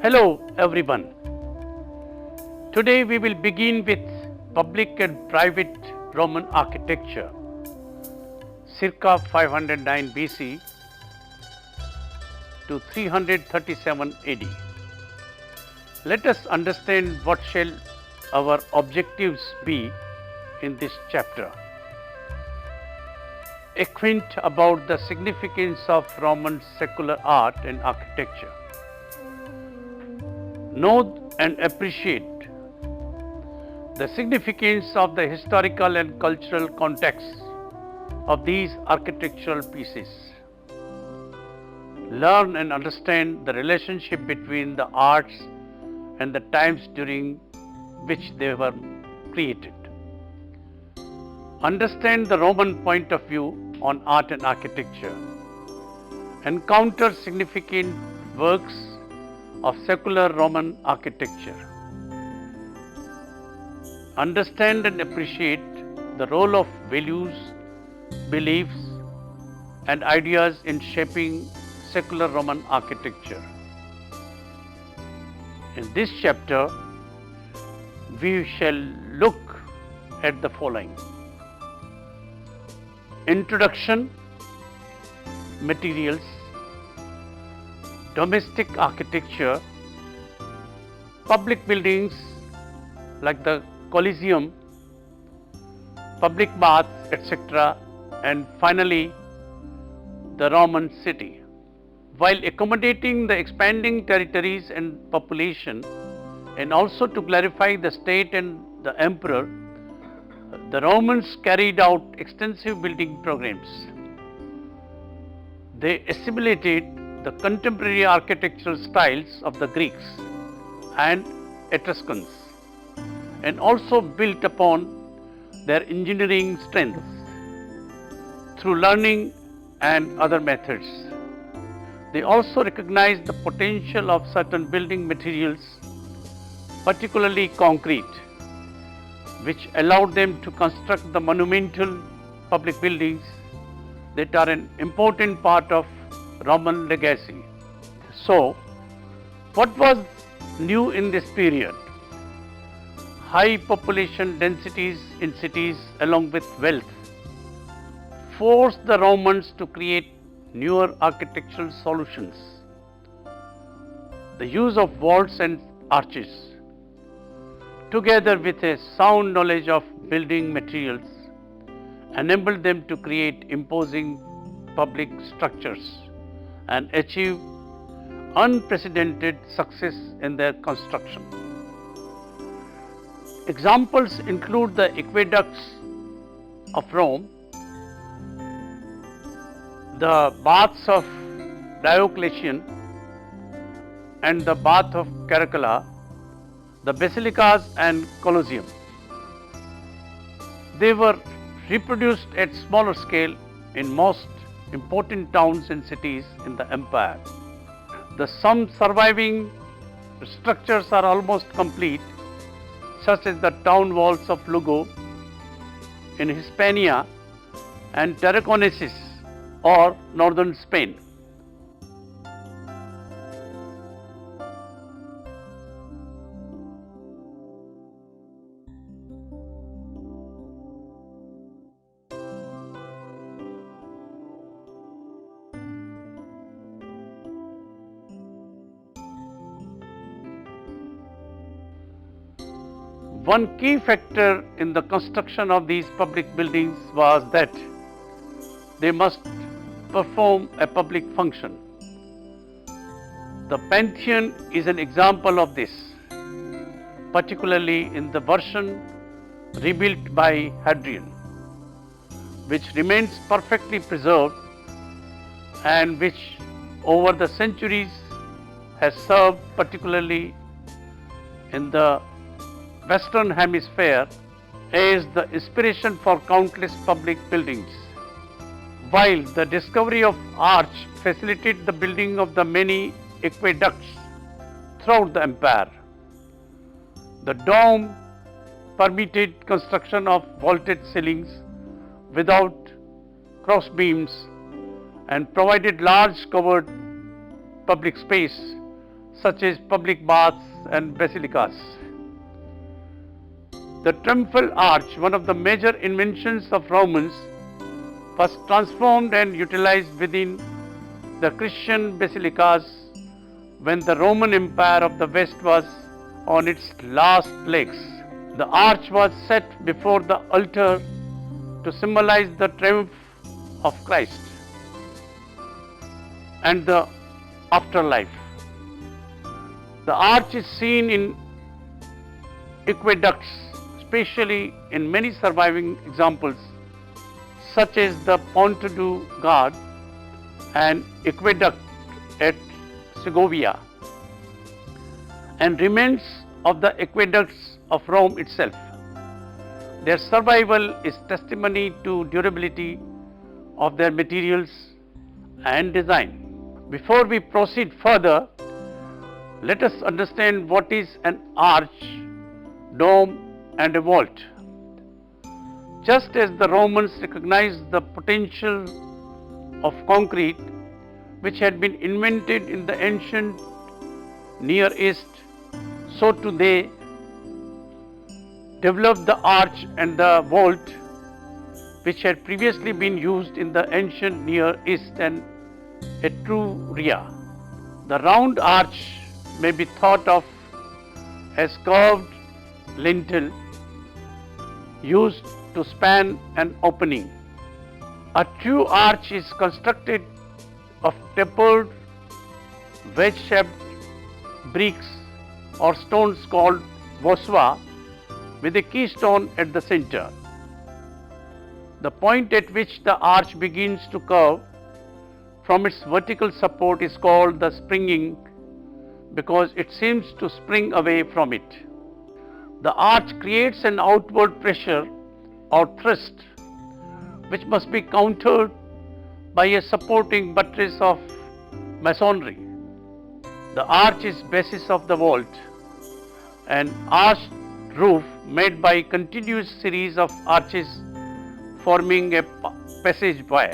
Hello everyone. Today we will begin with public and private Roman architecture circa 509 BC to 337 AD. Let us understand what shall our objectives be in this chapter. Acquaint about the significance of Roman secular art and architecture. Know and appreciate the significance of the historical and cultural context of these architectural pieces. Learn and understand the relationship between the arts and the times during which they were created. Understand the Roman point of view on art and architecture. Encounter significant works of secular Roman architecture. Understand and appreciate the role of values, beliefs, and ideas in shaping secular Roman architecture. In this chapter, we shall look at the following: Introduction, materials, domestic architecture, public buildings like the Colosseum, public baths, etc., and finally the Roman city. While accommodating the expanding territories and population, and also to clarify the state and the emperor, the Romans carried out extensive building programs. They assimilated the contemporary architectural styles of the Greeks and Etruscans, and also built upon their engineering strengths through learning and other methods. They also recognized the potential of certain building materials, particularly concrete, which allowed them to construct the monumental public buildings that are an important part of Roman legacy. So, what was new in this period? High population densities in cities along with wealth forced the Romans to create newer architectural solutions. The use of walls and arches, together with a sound knowledge of building materials, enabled them to create imposing public structures and achieve unprecedented success in their construction. Examples include the aqueducts of Rome, the baths of Diocletian and the bath of Caracalla, the basilicas and Colosseum. They were reproduced at smaller scale in most important towns and cities in the empire. Some surviving structures are almost complete, such as the town walls of Lugo in Hispania and Tarraconensis or northern Spain. One key factor in the construction of these public buildings was that they must perform a public function. The Pantheon is an example of this, particularly in the version rebuilt by Hadrian, which remains perfectly preserved and which over the centuries has served, particularly in the Western Hemisphere, as the inspiration for countless public buildings. While the discovery of arch facilitated the building of the many aqueducts throughout the empire, the dome permitted construction of vaulted ceilings without cross beams and provided large covered public space such as public baths and basilicas. The triumphal arch, one of the major inventions of Romans, was transformed and utilized within the Christian basilicas when the Roman Empire of the West was on its last legs. The arch was set before the altar to symbolize the triumph of Christ and the afterlife. The arch is seen in aqueducts, especially in many surviving examples such as the Pont du Gard and aqueduct at Segovia, and remains of the aqueducts of Rome itself. Their survival is testimony to durability of their materials and design. Before we proceed further, let us understand what is an arch, dome and a vault. Just as the Romans recognized the potential of concrete, which had been invented in the ancient Near East, so too they developed the arch and the vault, which had previously been used in the ancient Near East and Etruria. The round arch may be thought of as curved lintel used to span an opening. A true arch is constructed of tapered, wedge-shaped bricks or stones called vosua, with a keystone at the center. The point at which the arch begins to curve from its vertical support is called the springing, because it seems to spring away from it. The arch creates an outward pressure or thrust, which must be countered by a supporting buttress of masonry. The arch is basis of the vault, an arched roof made by continuous series of arches forming a passageway.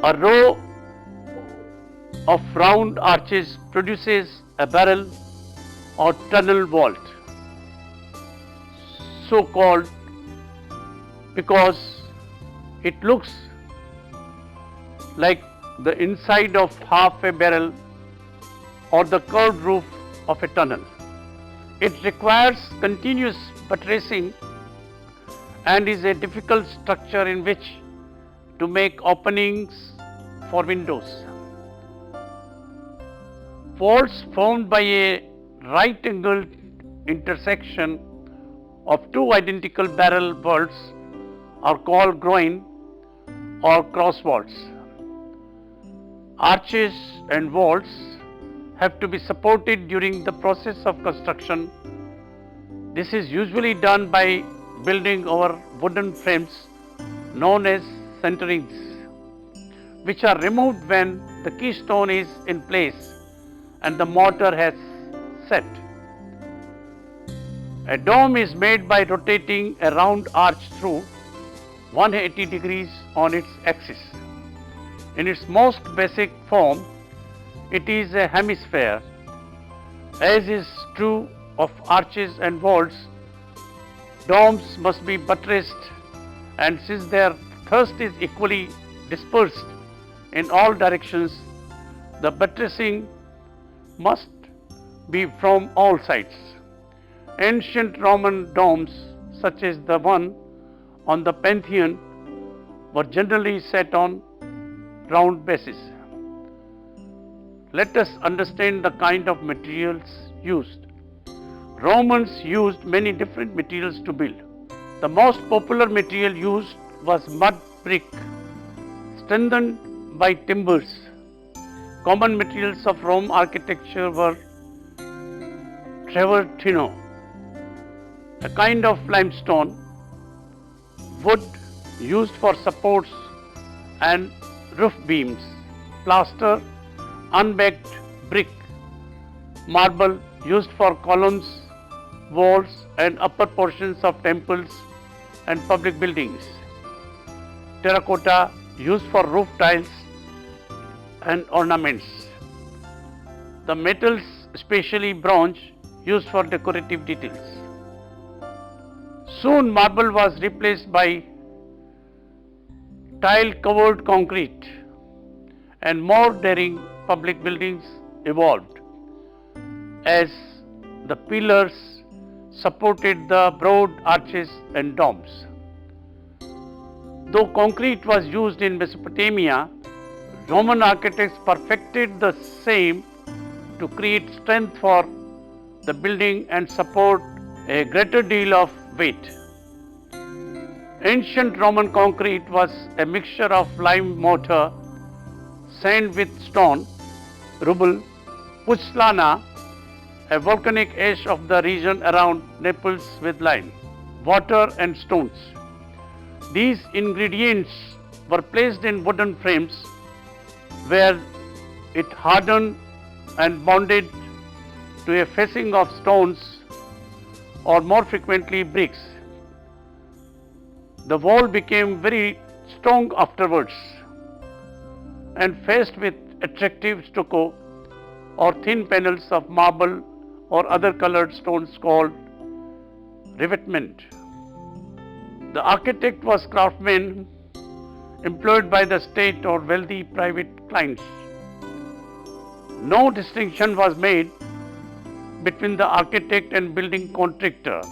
A row of round arches produces a barrel or tunnel vault, so called because it looks like the inside of half a barrel or the curved roof of a tunnel. It requires continuous buttressing and is a difficult structure in which to make openings for windows. Vaults formed by a right-angled intersection of two identical barrel vaults are called groin or cross vaults. Arches and vaults have to be supported during the process of construction. This is usually done by building over wooden frames known as centerings, which are removed when the keystone is in place and the mortar has set. A dome is made by rotating a round arch through 180 degrees on its axis. In its most basic form, it is a hemisphere. As is true of arches and vaults, domes must be buttressed, and since their thrust is equally dispersed in all directions, the buttressing must be from all sides. Ancient Roman domes, such as the one on the Pantheon, were generally set on round bases. Let us understand the kind of materials used. Romans used many different materials to build. The most popular material used was mud brick, strengthened by timbers. Common materials of Rome architecture were travertino, a kind of limestone, wood used for supports and roof beams, plaster, unbaked brick, marble used for columns, walls and upper portions of temples and public buildings, terracotta used for roof tiles and ornaments. the metals, especially bronze, used for decorative details. Soon marble was replaced by tile-covered concrete, and more daring public buildings evolved as the pillars supported the broad arches and domes. Though concrete was used in Mesopotamia, Roman architects perfected the same to create strength for the building and support a greater deal of weight. Ancient Roman concrete was a mixture of lime mortar, sand with stone, rubble, puchlana, a volcanic ash of the region around Naples with lime, water and stones. These ingredients were placed in wooden frames where it hardened and bonded to a facing of stones or more frequently bricks. The wall became very strong afterwards and faced with attractive stucco or thin panels of marble or other colored stones called revetment. The architect was craftsman employed by the state or wealthy private clients. No distinction was made between the architect and building contractor.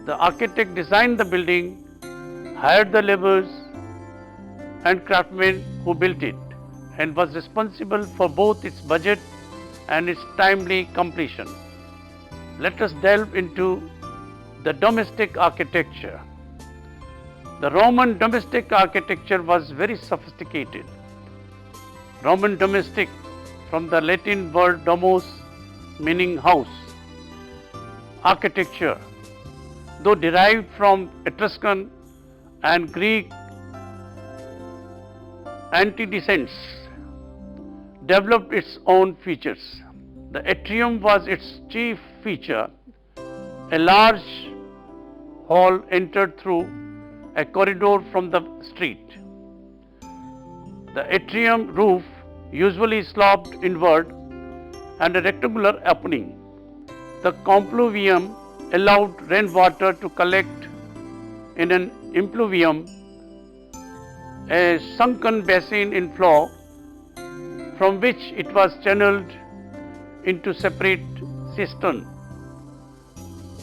The architect designed the building, hired the laborers and craftsmen who built it, and was responsible for both its budget and its timely completion. Let us delve into the domestic architecture. The Roman domestic architecture was very sophisticated. Roman domestic, from the Latin word domus, meaning house. Architecture, though derived from Etruscan and Greek antecedents, developed its own features. The atrium was its chief feature, a large hall entered through a corridor from the street. The atrium roof usually sloped inward and a rectangular opening. The compluvium allowed rainwater to collect in an impluvium, a sunken basin in floor from which it was channeled into separate cistern.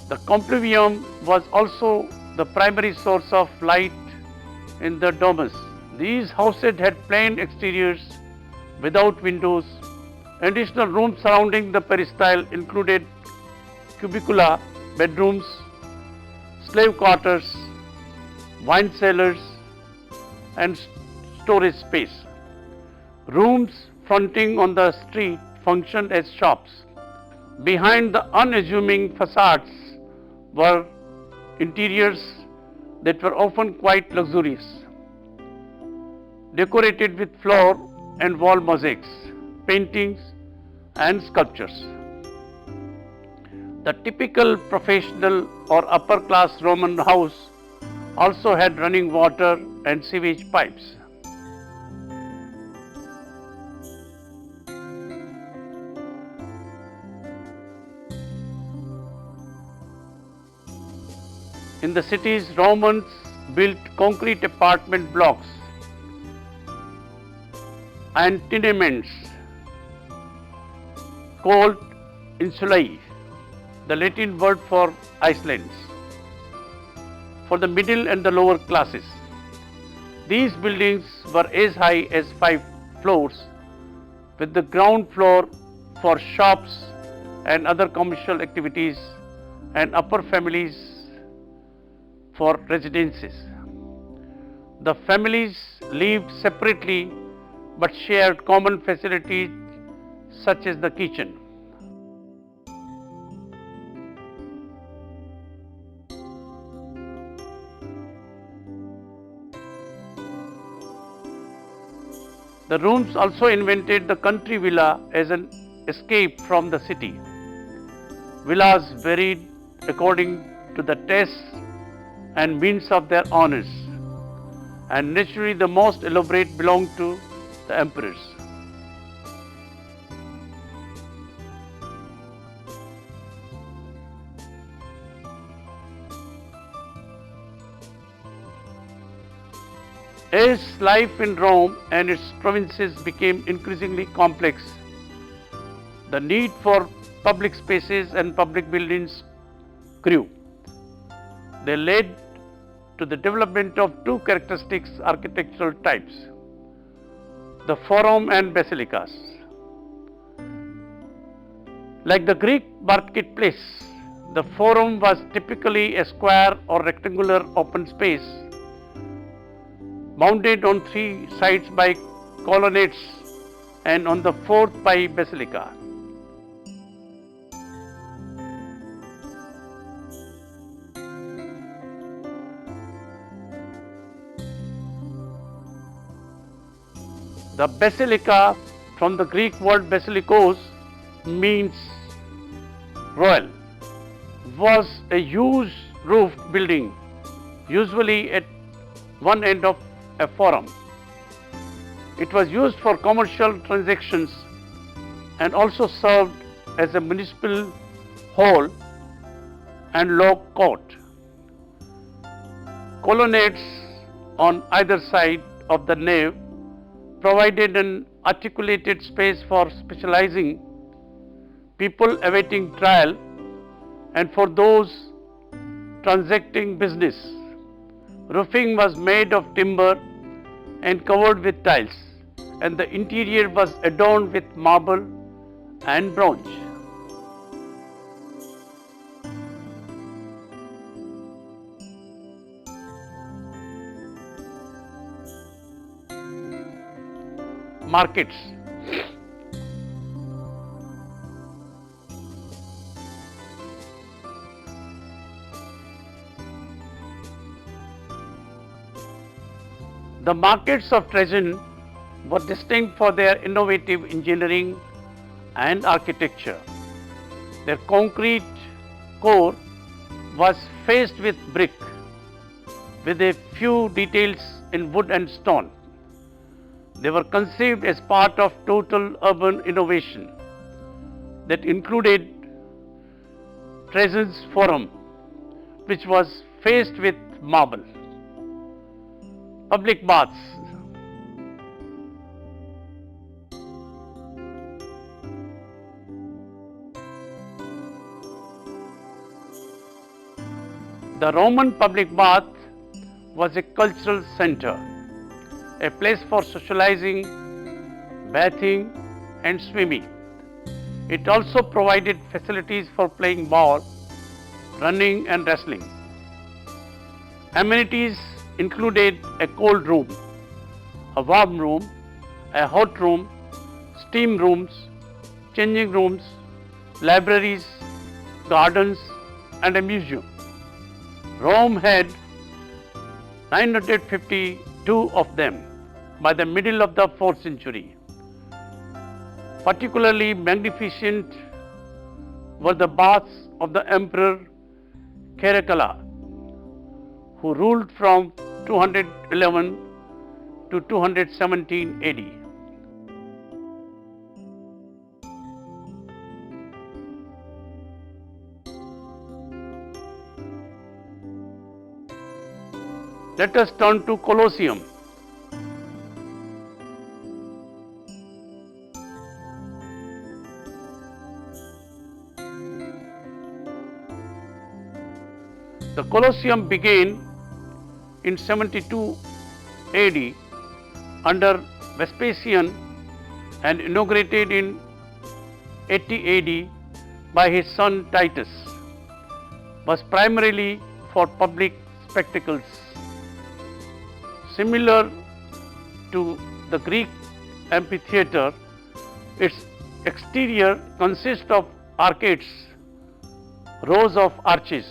The compluvium was also the primary source of light in the domus. These houses had plain exteriors without windows. Additional rooms surrounding the peristyle included cubicula, bedrooms, slave quarters, wine cellars, and storage space. Rooms fronting on the street functioned as shops. Behind the unassuming facades were interiors that were often quite luxurious, decorated with floor and wall mosaics, paintings, and sculptures. The typical professional or upper class Roman house also had running water and sewage pipes. In the cities, Romans built concrete apartment blocks and tenements called insulae, the Latin word for islands, for the middle and the lower classes. These buildings were as high as 5 floors, with the ground floor for shops and other commercial activities, and upper families for residences. The families lived separately but shared common facilities such as the kitchen. The Romans also invented the country villa as an escape from the city. Villas varied according to the tastes and means of their owners, and naturally the most elaborate belonged to the emperors. As life in Rome and its provinces became increasingly complex, the need for public spaces and public buildings grew. They led to the development of two characteristic architectural types, the forum and basilicas. Like the Greek marketplace, the forum was typically a square or rectangular open space bounded on three sides by colonnades and on the fourth by basilica. The basilica, from the Greek word basilikos, means royal, was a huge roofed building, usually at one end of a forum. It was used for commercial transactions and also served as a municipal hall and law court. Colonnades on either side of the nave provided an articulated space for specializing people awaiting trial and for those transacting business. Roofing was made of timber and covered with tiles, and the interior was adorned with marble and bronze. Markets. The markets of Trajan were distinct for their innovative engineering and architecture. Their concrete core was faced with brick, with a few details in wood and stone. They were conceived as part of total urban innovation that included Trajan's Forum, which was faced with marble. Public baths. The Roman public bath was a cultural center, a place for socializing, bathing, and swimming. It also provided facilities for playing ball, running, and wrestling. Amenities included a cold room, a warm room, a hot room, steam rooms, changing rooms, libraries, gardens, and a museum. Rome had 952 of them by the middle of the 4th century. Particularly magnificent were the baths of the Emperor Caracalla, who ruled from 211 to 217 AD. Let us turn to Colosseum. The Colosseum began in 72 AD under Vespasian and inaugurated in 80 AD by his son Titus, was primarily for public spectacles. Similar to the Greek amphitheater, its exterior consists of arcades, rows of arches,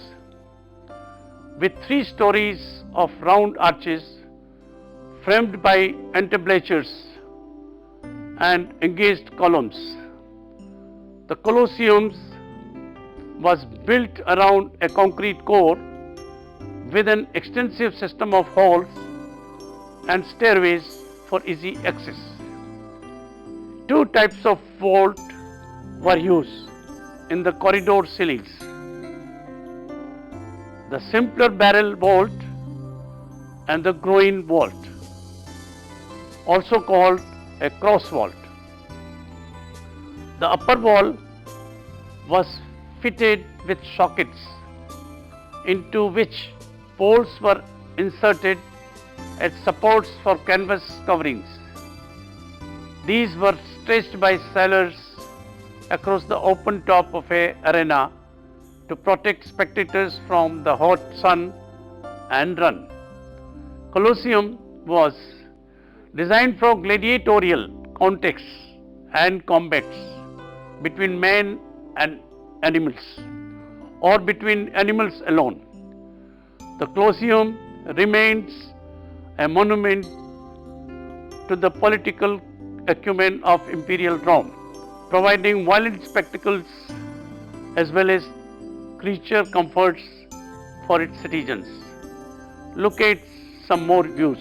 with 3 stories of round arches framed by entablatures and engaged columns. The Colosseum was built around a concrete core with an extensive system of halls and stairways for easy access. 2 types of vault were used in the corridor ceilings: the simpler barrel vault and the groin vault. also called a cross vault. The upper wall was fitted with sockets into which poles were inserted as supports for canvas coverings. These were stretched by sailors across the open top of an arena to protect spectators from the hot sun and run. Colosseum was designed for gladiatorial contests and combats between men and animals or between animals alone. The Colosseum remains a monument to the political acumen of imperial Rome, providing violent spectacles as well as creature comforts for its citizens. Look at some more views.